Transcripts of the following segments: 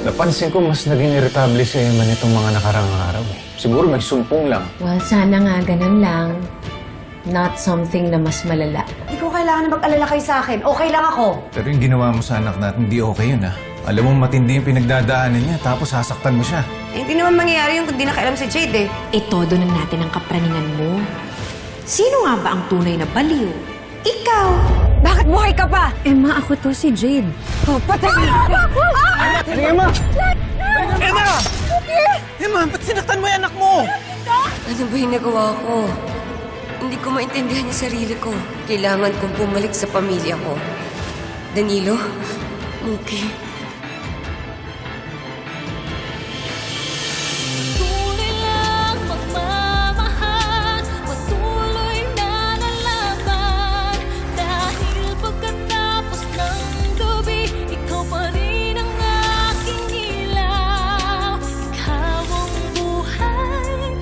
Napansin ko mas naging irritable si Emma nitong mga nakarang araw. Siguro may sumpong lang. Well, sana nga ganun lang. Not something na mas malala. Hindi ko kailangan na mag-alala kayo sa akin. Okay lang ako. Pero yung ginawa mo sa anak natin, hindi okay yun, ha? Alam mo, matindi yung pinagdadaanan niya, tapos sasaktan mo siya. Eh, hindi naman mangyayari yung kung di nakailam si Jade eh. Itodo na natin ang kapraningan mo. Sino nga ba ang tunay na baliw? Ikaw! Bakit buhay ka pa? Emma, ako to si Jade. Oh, patay! Emma! Emma! Emma, ba't sinaktan mo yung anak mo? Ano ba yung nagawa ko? Hindi ko maintindihan yung sarili ko. Kailangan kong bumalik sa pamilya ko. Danilo? Muki? Tunay lang magmamahal, patuloy na lalaban. Dahil pagkatapos ng gabi, ikaw pa rin ang aking ilaw. Ikaw ang buhay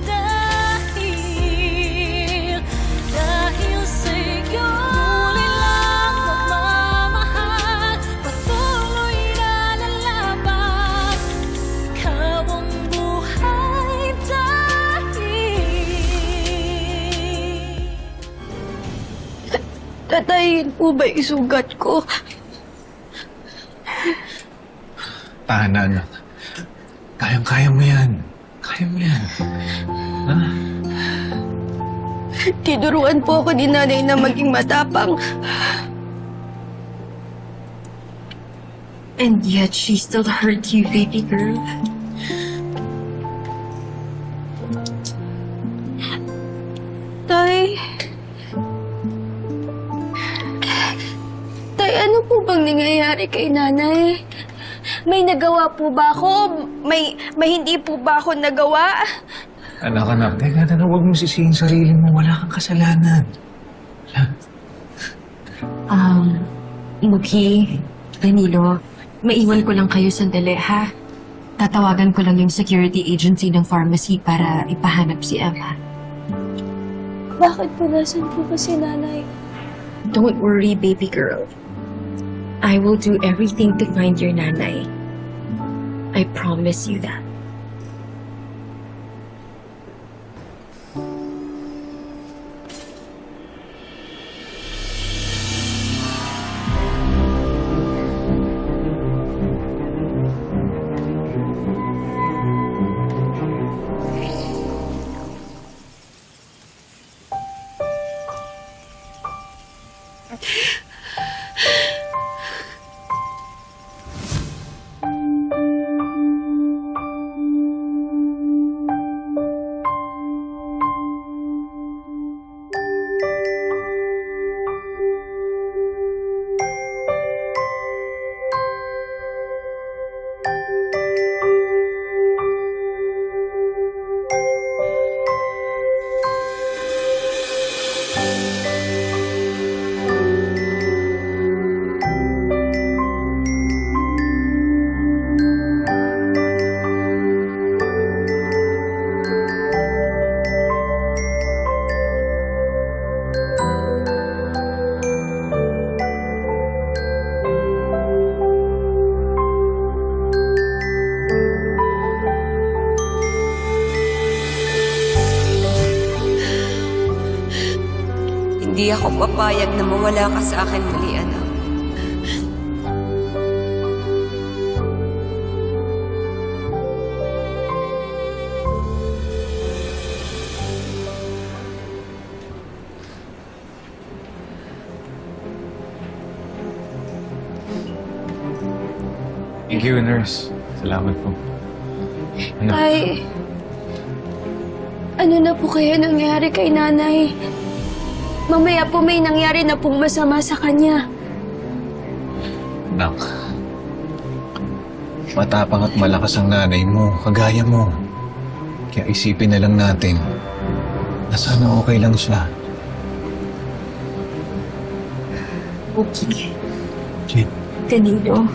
dahil sa'yo. Tunay lang magmamahal, patuloy na lalaban. Ikaw ang buhay Tatayin po ba yung sugat ko? Tahan na, anak. Kayang-kaya mo yan. Kaya mo yan. Ha? Tinuruan po ako ni nanay na maging matapang. And yet, she still hurt you, baby girl. Tay... Tay, ano po bang nangyayari kay nanay? May nagawa po ba ako? May hindi po ba ako nagawa? Anak, teka na, huwag mo sisihin sarili mo. Wala kang kasalanan. Muki, Danilo, maiwan ko lang kayo sandali, ha? Tatawagan ko lang yung security agency ng pharmacy para ipahanap si Emma. Bakit po nasan po ba si nanay? Don't worry, baby girl. I will do everything to find your nanay. I promise you that. Hindi ako papayag na mawala ka sa akin muli, anak. Thank you, nurse. Salamat po. Anak, Tay, ano na po kaya nangyari kay nanay? Mamaya po may nangyari na pong masama sa kanya. anak. Matapang at malakas ang nanay mo, kagaya mo. Kaya isipin na lang natin na sana okay lang siya. Muki, Jade, Danilo,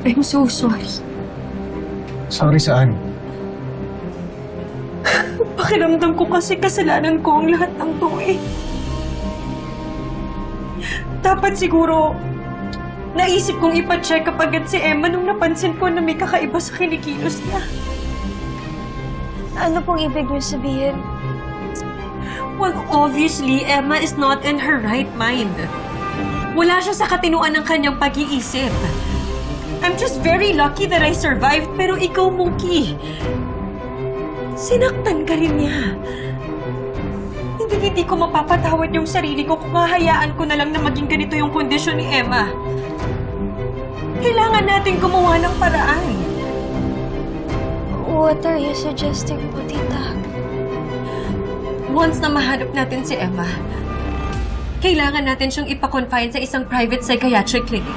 I'm so sorry. sorry saan? Pakiramdam ko kasi kasalanan ko ang lahat ng to, eh. Dapat siguro, Naisip kong ipa-check up agad si Emma nung napansin ko na may kakaiba sa kinikilos niya. Ano pong ibig niyo sabihin? Well, obviously, Emma is not in her right mind. Wala siya sa katinuan ng kanyang pag-iisip. I'm just very lucky that I survived, pero ikaw, Mookie, sinaktan ka rin niya. Hindi ko mapapatawad yung sarili ko kung hahayaan ko na lang na maging ganito yung kondisyon ni Emma. Kailangan natin gumawa ng paraan. What are you suggesting po, tita? Once na mahanap natin si Emma, kailangan natin siyang ipa-confine sa isang private psychiatric clinic.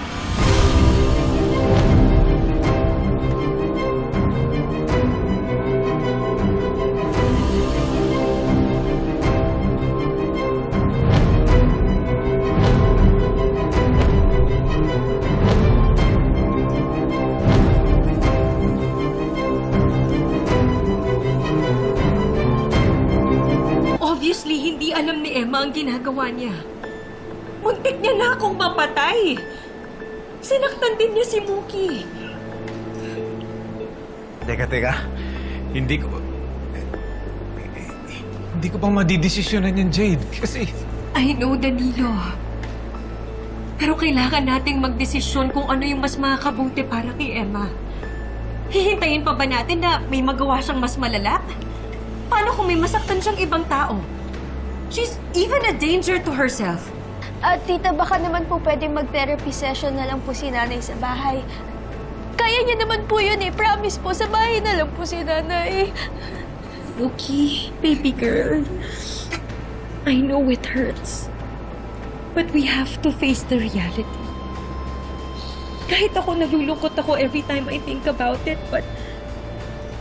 Obviously, hindi alam ni Emma ang ginagawa niya. Muntik niya na akong mapatay. Sinaktan din niya si Mookie. Teka. Hindi ko pa madidesisyonan yan, Jade. Kasi... I know, Danilo. Pero kailangan nating magdesisyon kung ano yung mas makakabuti para kay Emma. Hihintayin pa ba natin na may magawa siyang mas malala? Paano kung may masaktan siyang ibang tao? She's even a danger to herself. Tita, baka naman po pwedeng mag-therapy session na lang po si nanay sa bahay. Kaya niya naman po yun eh. Promise po, sa bahay na lang po si nanay. Okay, baby girl. I know it hurts. But we have to face the reality. Kahit ako nalulungkot ako every time I think about it, but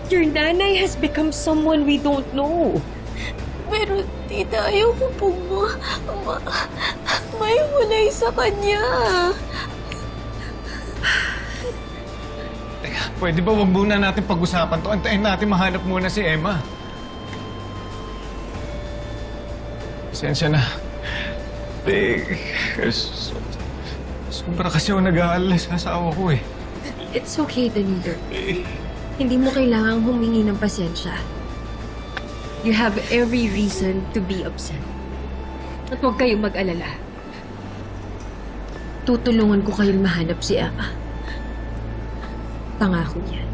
your nanay has become someone we don't know. Pero tita, ayaw ko po may walay sa kanya. Teka, pwede ba wag muna natin pag-usapan to? Antayin natin mahanap muna si Emma. Pasensya na. Sobra kasi ako nag-aalala sa asawa ko eh. It's okay, Danilo. Hindi mo kailangang humingi ng pasensya. You have every reason to be upset. At huwag kayong mag-alala. Tutulungan ko kayong mahanap si Emma. Pangako yan.